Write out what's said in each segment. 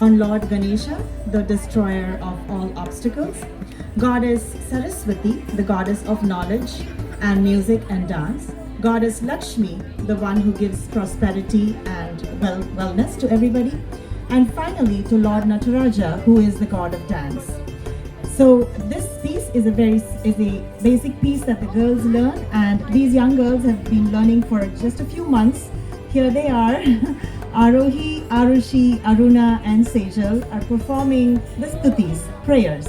on Lord Ganesha, the destroyer of all obstacles, Goddess Saraswati, the goddess of knowledge and music and dance, Goddess Lakshmi, the one who gives prosperity and wellness to everybody, and finally to Lord Nataraja, who is the god of dance. So this piece is a basic piece that the girls learn, and these young girls have been learning for just a few months. Here they are. Arohi, Arushi, Aruna and Sejal are performing the stutis, prayers.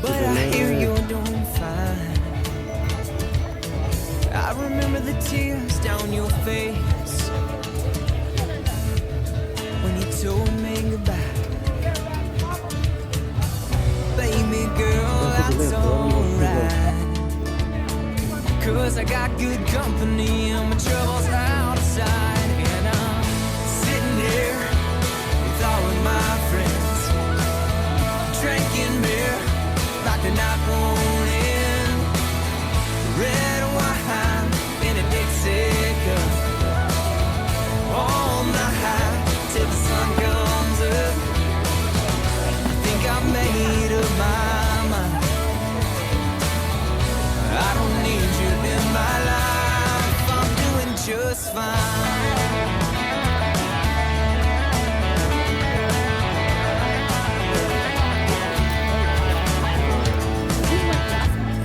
But I hear you're doing fine. I remember the tears down your face when you told me goodbye. Baby girl, that's alright, 'cause I got good company and my troubles outside. And I'm sitting here with all of my friends, drinking beer like the night won't end. Red wine in a Dixie cup, all night till the sun comes up. I think I've made up my mind. I don't need you in my life. I'm doing just fine.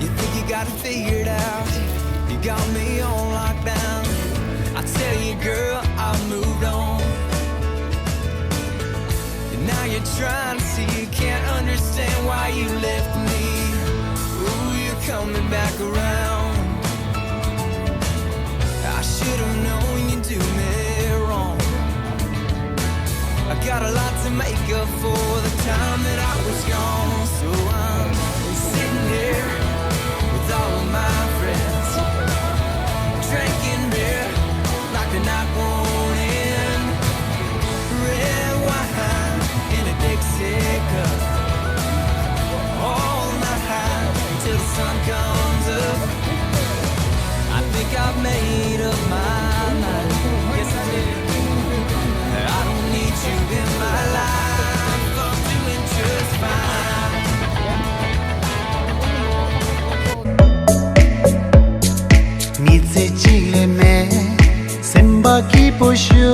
You think you got it figured out? You got me on lockdown. I tell you, girl, I've moved on. And now you're trying to see, you can't understand why you left me. Ooh, you're coming back around. I should have known you'd do me wrong. I got a lot to make up for the time that I was gone. So I'm sitting here with all of my friends, drinking beer like the night won't end. Red wine in a Dixie cup, all night till the sun comes up. I think I've made up my mind. Yes, I did. I don't need you in my life. I'm doing just fine. Nice chile me semba ki poshu